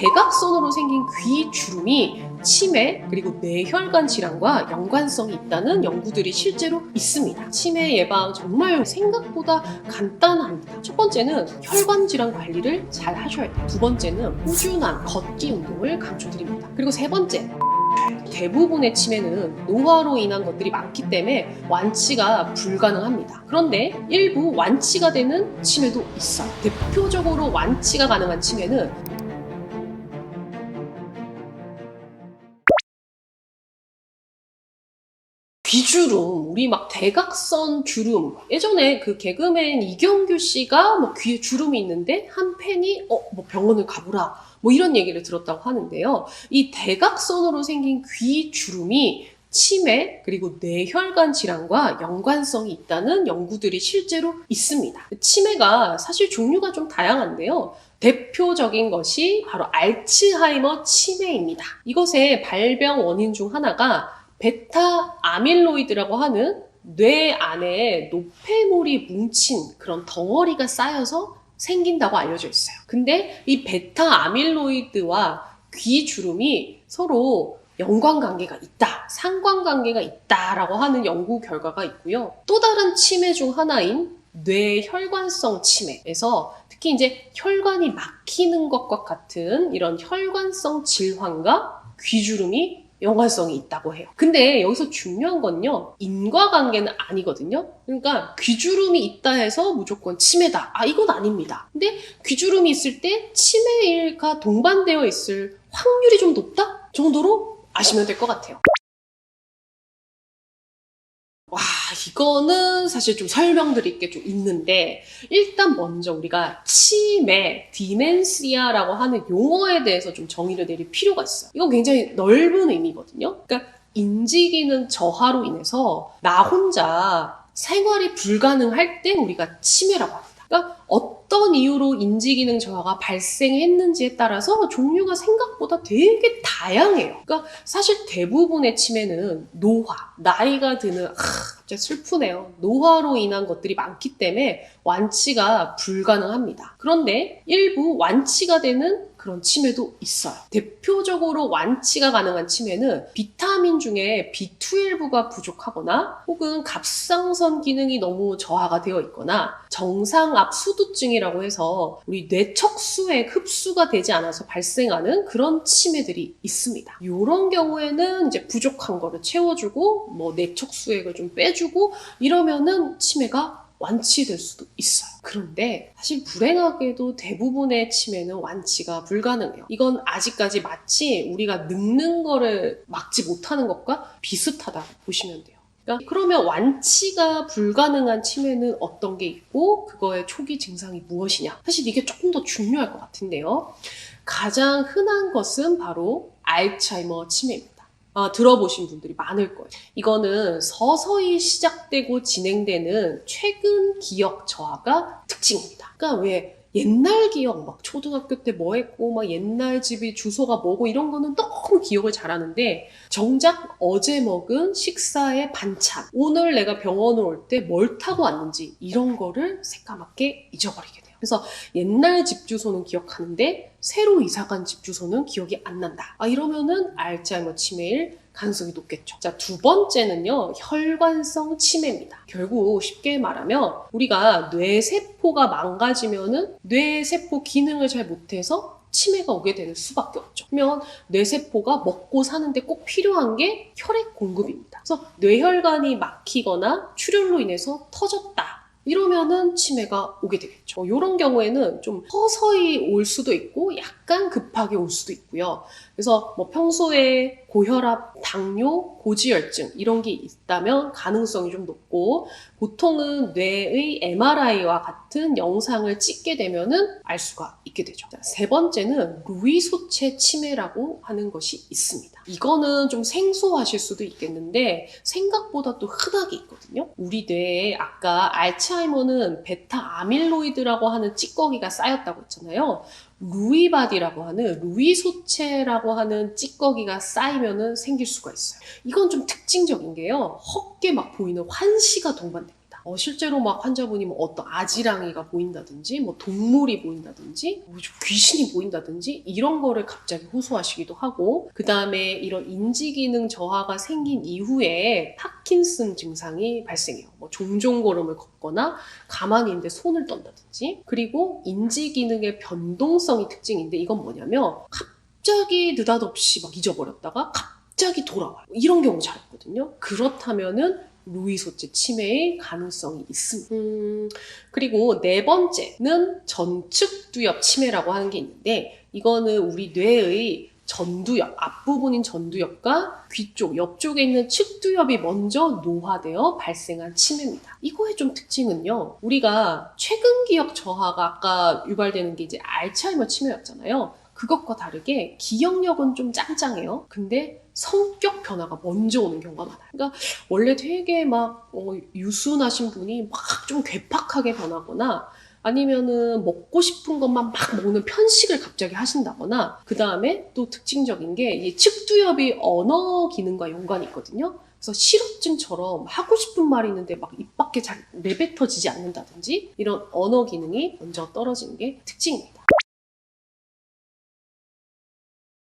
대각선으로 생긴 귀 주름이 치매 그리고 뇌혈관 질환과 연관성이 있다는 연구들이 실제로 있습니다. 치매 예방 정말 생각보다 간단합니다. 첫 번째는 혈관 질환 관리를 잘 하셔야 돼요. 두 번째는 꾸준한 걷기 운동을 강조드립니다. 그리고 세 번째, 대부분의 치매는 노화로 인한 것들이 많기 때문에 완치가 불가능합니다. 그런데 일부 완치가 되는 치매도 있어요. 대표적으로 완치가 가능한 치매는 귀주름, 우리 막 대각선 주름. 예전에 그 개그맨 이경규 씨가 뭐 귀에 주름이 있는데 한 팬이 뭐 병원을 가보라. 뭐 이런 얘기를 들었다고 하는데요. 이 대각선으로 생긴 귀 주름이 치매 그리고 뇌혈관 질환과 연관성이 있다는 연구들이 실제로 있습니다. 치매가 사실 종류가 좀 다양한데요. 대표적인 것이 바로 알츠하이머 치매입니다. 이것의 발병 원인 중 하나가 베타 아밀로이드라고 하는 뇌 안에 노폐물이 뭉친 그런 덩어리가 쌓여서 생긴다고 알려져 있어요. 근데 이 베타 아밀로이드와 귀 주름이 서로 연관관계가 있다, 상관관계가 있다라고 하는 연구 결과가 있고요. 또 다른 치매 중 하나인 뇌혈관성 치매에서 특히 이제 혈관이 막히는 것과 같은 이런 혈관성 질환과 귀주름이 연관성이 있다고 해요. 근데 여기서 중요한 건요, 인과관계는 아니거든요. 그러니까 귀주름이 있다 해서 무조건 치매다. 이건 아닙니다. 근데 귀주름이 있을 때 치매가 동반되어 있을 확률이 좀 높다 정도로 아시면 될 것 같아요. 와, 이거는 사실 좀 설명드릴 게 좀 있는데, 일단 먼저 우리가 치매, 디멘시아라고 하는 용어에 대해서 좀 정의를 내릴 필요가 있어요. 이건 굉장히 넓은 의미거든요. 그러니까 인지기능 저하로 인해서 나 혼자 생활이 불가능할 때 우리가 치매라고 합니다. 그러니까 어떤 이유로 인지기능 저하가 발생했는지에 따라서 종류가 생각보다 되게 다양해요. 그러니까 사실 대부분의 치매는 노화, 나이가 드는 갑자기 슬프네요. 노화로 인한 것들이 많기 때문에 완치가 불가능합니다. 그런데 일부 완치가 되는 그런 치매도 있어요. 대표적으로 완치가 가능한 치매는 비타민 중에 B12가 부족하거나 혹은 갑상선 기능이 너무 저하가 되어 있거나 정상압수두증이라고 해서 우리 뇌척수에 흡수가 되지 않아서 발생하는 그런 치매들이 있습니다. 이런 경우에는 이제 부족한 거를 채워주고 뭐 뇌척수액을 좀 빼주고 이러면은 치매가 완치될 수도 있어요. 그런데 사실 불행하게도 대부분의 치매는 완치가 불가능해요. 이건 아직까지 마치 우리가 늙는 거를 막지 못하는 것과 비슷하다고 보시면 돼요. 그러면 완치가 불가능한 치매는 어떤 게 있고 그거의 초기 증상이 무엇이냐? 사실 이게 조금 더 중요할 것 같은데요. 가장 흔한 것은 바로 알츠하이머 치매입니다. 들어보신 분들이 많을 거예요. 이거는 서서히 시작되고 진행되는 최근 기억 저하가 특징입니다. 그러니까 왜 옛날 기억, 막 초등학교 때 뭐 했고, 막 옛날 집이 주소가 뭐고 이런 거는 너무 기억을 잘하는데 정작 어제 먹은 식사의 반찬, 오늘 내가 병원을 올 때 뭘 타고 왔는지 이런 거를 새까맣게 잊어버리게 돼요. 그래서 옛날 집 주소는 기억하는데 새로 이사간 집 주소는 기억이 안 난다. 이러면은 알츠하이머 치매일 가능성이 높겠죠. 자, 두 번째는요, 혈관성 치매입니다. 결국 쉽게 말하면 우리가 뇌세포가 망가지면은 뇌세포 기능을 잘 못해서 치매가 오게 되는 수밖에 없죠. 그러면 뇌세포가 먹고 사는데 꼭 필요한 게 혈액 공급입니다. 그래서 뇌혈관이 막히거나 출혈로 인해서 터졌다. 이러면은 치매가 오게 되겠죠. 이런 경우에는 좀 서서히 올 수도 있고 약간 급하게 올 수도 있고요. 그래서 뭐 평소에 고혈압, 당뇨, 고지혈증 이런 게 있다면 가능성이 좀 높고 보통은 뇌의 MRI와 같은 영상을 찍게 되면은 알 수가 있게 되죠. 자, 세 번째는 루이소체 치매라고 하는 것이 있습니다. 이거는 좀 생소하실 수도 있겠는데 생각보다 또 흔하게 있거든요. 우리 뇌에 아까 알츠하이머는 베타 아밀로이드라고 하는 찌꺼기가 쌓였다고 했잖아요. 루이바디라고 하는 루이소체라고 하는 찌꺼기가 쌓이면은 생길 수가 있어요. 이건 좀 특징적인 게요. 헛게 막 보이는 환시가 동반됩니다. 실제로 막 환자분이 뭐 어떤 아지랑이가 보인다든지 뭐 동물이 보인다든지 뭐 귀신이 보인다든지 이런 거를 갑자기 호소하시기도 하고, 그 다음에 이런 인지기능 저하가 생긴 이후에 파킨슨 증상이 발생해요. 뭐 종종 걸음을 걷거나 가만히 있는데 손을 떤다든지. 그리고 인지기능의 변동성이 특징인데, 이건 뭐냐면 갑자기 느닷없이 막 잊어버렸다가 갑자기 돌아와요. 이런 경우 잘 없거든요. 그렇다면은 루이소째 치매의 가능성이 있습니다. 그리고 네 번째는 전측두엽 치매라고 하는 게 있는데, 이거는 우리 뇌의 전두엽, 앞부분인 전두엽과 귀 쪽, 옆쪽에 있는 측두엽이 먼저 노화되어 발생한 치매입니다. 이거의 좀 특징은요, 우리가 최근 기억 저하가 아까 유발되는 게 이제 알츠하이머 치매였잖아요. 그것과 다르게 기억력은 좀 짱짱해요. 근데 성격 변화가 먼저 오는 경우가 많아요. 그러니까 원래 되게 막 유순하신 분이 막 좀 괴팍하게 변하거나, 아니면은 먹고 싶은 것만 막 먹는 편식을 갑자기 하신다거나, 그 다음에 또 특징적인 게 이 측두엽이 언어 기능과 연관이 있거든요. 그래서 실업증처럼 하고 싶은 말이 있는데 막 입 밖에 잘 내뱉어지지 않는다든지, 이런 언어 기능이 먼저 떨어지는 게 특징입니다.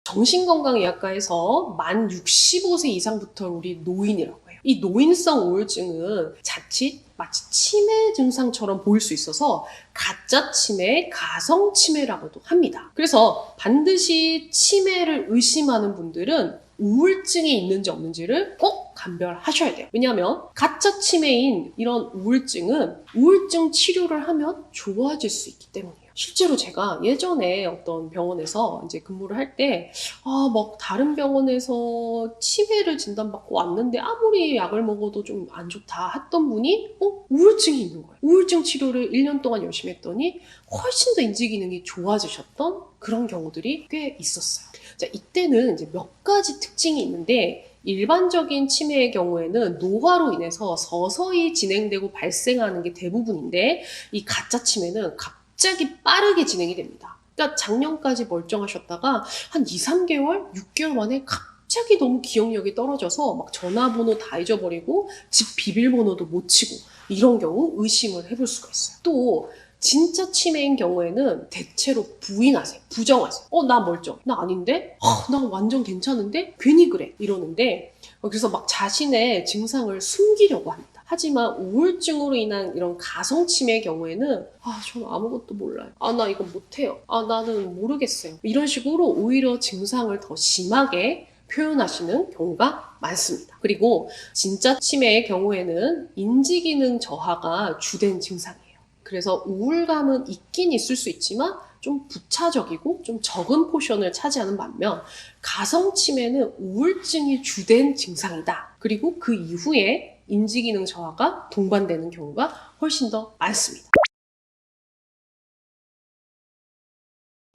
정신건강의학과에서 만 65세 이상부터 우리 노인이라고 해요. 이 노인성 우울증은 자칫 마치 치매 증상처럼 보일 수 있어서 가짜 치매, 가성 치매라고도 합니다. 그래서 반드시 치매를 의심하는 분들은 우울증이 있는지 없는지를 꼭 감별하셔야 돼요. 왜냐하면 가짜 치매인 이런 우울증은 우울증 치료를 하면 좋아질 수 있기 때문이에요. 실제로 제가 예전에 어떤 병원에서 이제 근무를 할 때, 막 다른 병원에서 치매를 진단받고 왔는데 아무리 약을 먹어도 좀 안 좋다 했던 분이, 우울증이 있는 거예요. 우울증 치료를 1년 동안 열심히 했더니 훨씬 더 인지기능이 좋아지셨던 그런 경우들이 꽤 있었어요. 자, 이때는 이제 몇 가지 특징이 있는데, 일반적인 치매의 경우에는 노화로 인해서 서서히 진행되고 발생하는 게 대부분인데, 이 가짜 치매는 갑자기 빠르게 진행이 됩니다. 그러니까 작년까지 멀쩡하셨다가 한 2, 3개월, 6개월 만에 갑자기 너무 기억력이 떨어져서 막 전화번호 다 잊어버리고 집 비밀번호도 못 치고, 이런 경우 의심을 해볼 수가 있어요. 또 진짜 치매인 경우에는 대체로 부인하세요. 부정하세요. 나 멀쩡해. 나 아닌데? 나 완전 괜찮은데? 괜히 그래. 이러는데, 그래서 막 자신의 증상을 숨기려고 합니다. 하지만 우울증으로 인한 이런 가성치매의 경우에는 저는 아무것도 몰라요. 나 이거 못해요. 나는 모르겠어요. 이런 식으로 오히려 증상을 더 심하게 표현하시는 경우가 많습니다. 그리고 진짜 치매의 경우에는 인지기능 저하가 주된 증상이에요. 그래서 우울감은 있긴 있을 수 있지만 좀 부차적이고 좀 적은 포션을 차지하는 반면, 가성치매는 우울증이 주된 증상이다. 그리고 그 이후에 인지기능 저하가 동반되는 경우가 훨씬 더 많습니다.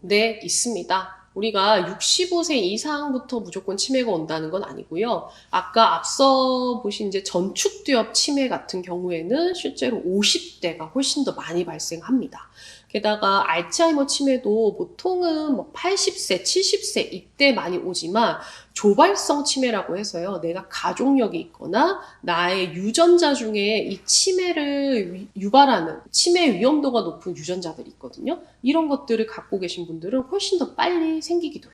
네, 있습니다. 우리가 65세 이상부터 무조건 치매가 온다는 건 아니고요. 아까 앞서 보신 이제 전축두엽 치매 같은 경우에는 실제로 50대가 훨씬 더 많이 발생합니다. 게다가 알츠하이머 치매도 보통은 뭐 80세, 70세 이때 많이 오지만, 조발성 치매라고 해서요, 내가 가족력이 있거나 나의 유전자 중에 이 치매를 유발하는 치매 위험도가 높은 유전자들이 있거든요. 이런 것들을 갖고 계신 분들은 훨씬 더 빨리 생기기도 해요.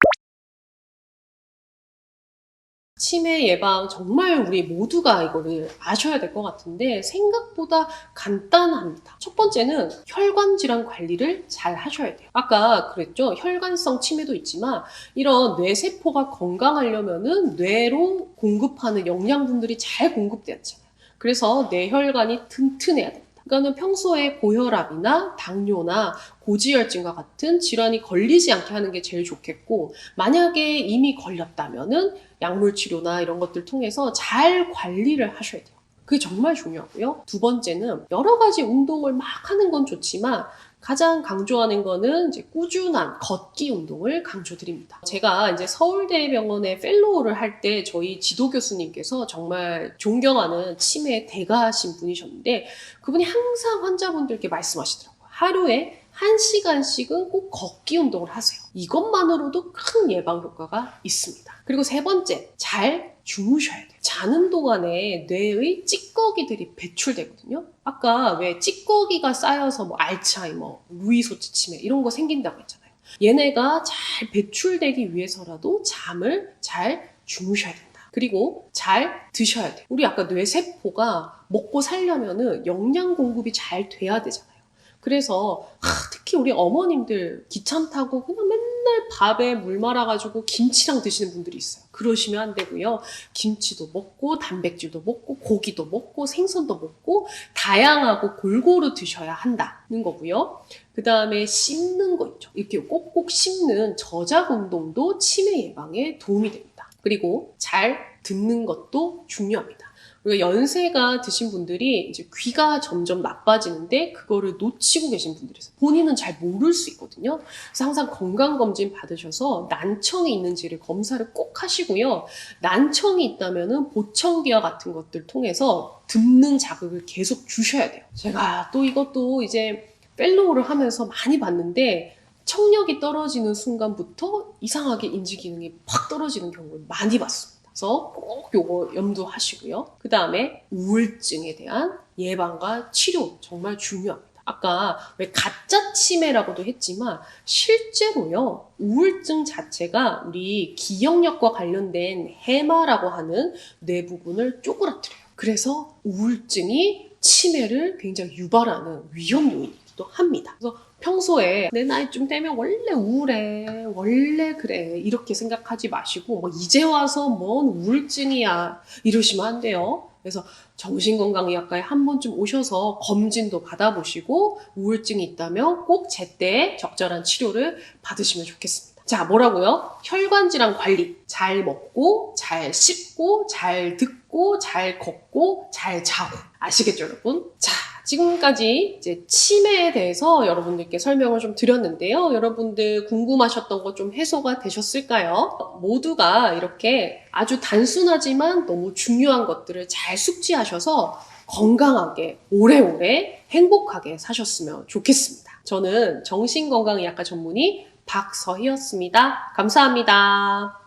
치매 예방 정말 우리 모두가 이거를 아셔야 될 것 같은데, 생각보다 간단합니다. 첫 번째는 혈관 질환 관리를 잘 하셔야 돼요. 아까 그랬죠? 혈관성 치매도 있지만 이런 뇌세포가 건강하려면은 뇌로 공급하는 영양분들이 잘 공급돼야 되잖아요. 그래서 뇌혈관이 튼튼해야 됩니다. 그러니까 평소에 고혈압이나 당뇨나 고지혈증과 같은 질환이 걸리지 않게 하는 게 제일 좋겠고, 만약에 이미 걸렸다면은 약물 치료나 이런 것들 통해서 잘 관리를 하셔야 돼요. 그게 정말 중요하고요. 두 번째는 여러 가지 운동을 막 하는 건 좋지만 가장 강조하는 거는 이제 꾸준한 걷기 운동을 강조드립니다. 제가 이제 서울대병원에 펠로우를 할 때 저희 지도 교수님께서 정말 존경하는 치매 대가신 분이셨는데, 그분이 항상 환자분들께 말씀하시더라고요. 하루에 1시간씩은 꼭 걷기 운동을 하세요. 이것만으로도 큰 예방 효과가 있습니다. 그리고 세 번째, 잘 주무셔야 돼요. 자는 동안에 뇌의 찌꺼기들이 배출되거든요. 아까 왜 찌꺼기가 쌓여서 뭐 알츠하이머, 루이소치 치매 이런 거 생긴다고 했잖아요. 얘네가 잘 배출되기 위해서라도 잠을 잘 주무셔야 된다. 그리고 잘 드셔야 돼요. 우리 아까 뇌세포가 먹고 살려면은 영양 공급이 잘 돼야 되잖아요. 그래서 특히 우리 어머님들 귀찮다고 그냥 맨날 밥에 물 말아가지고 김치랑 드시는 분들이 있어요. 그러시면 안 되고요. 김치도 먹고 단백질도 먹고 고기도 먹고 생선도 먹고 다양하고 골고루 드셔야 한다는 거고요. 그 다음에 씹는 거 있죠. 이렇게 꼭꼭 씹는 저작 운동도 치매 예방에 도움이 됩니다. 그리고 잘 듣는 것도 중요합니다. 우리가 연세가 드신 분들이 이제 귀가 점점 나빠지는데 그거를 놓치고 계신 분들이 있어요. 본인은 잘 모를 수 있거든요. 그래서 항상 건강검진 받으셔서 난청이 있는지를 검사를 꼭 하시고요. 난청이 있다면은 보청기와 같은 것들 통해서 듣는 자극을 계속 주셔야 돼요. 제가 또 이것도 이제 펠로우를 하면서 많이 봤는데 청력이 떨어지는 순간부터 이상하게 인지 기능이 팍 떨어지는 경우를 많이 봤습니다. 그래서 꼭 요거 염두하시고요. 그 다음에 우울증에 대한 예방과 치료 정말 중요합니다. 아까 왜 가짜 치매라고도 했지만 실제로요. 우울증 자체가 우리 기억력과 관련된 해마라고 하는 뇌 부분을 쪼그라뜨려요. 그래서 우울증이 치매를 굉장히 유발하는 위험 요인이기도 합니다. 그래서 평소에 내 나이쯤 되면 원래 우울해, 원래 그래 이렇게 생각하지 마시고 뭐 이제 와서 뭔 우울증이야 이러시면 안 돼요. 그래서 정신건강의학과에 한 번쯤 오셔서 검진도 받아보시고 우울증이 있다면 꼭 제때 적절한 치료를 받으시면 좋겠습니다. 자, 뭐라고요? 혈관질환 관리. 잘 먹고, 잘 씹고, 잘 듣고, 잘 걷고, 잘 자고. 아시겠죠, 여러분? 자, 지금까지 이제 치매에 대해서 여러분들께 설명을 좀 드렸는데요. 여러분들 궁금하셨던 거 좀 해소가 되셨을까요? 모두가 이렇게 아주 단순하지만 너무 중요한 것들을 잘 숙지하셔서 건강하게 오래오래 행복하게 사셨으면 좋겠습니다. 저는 정신건강의학과 전문의 박서희였습니다. 감사합니다.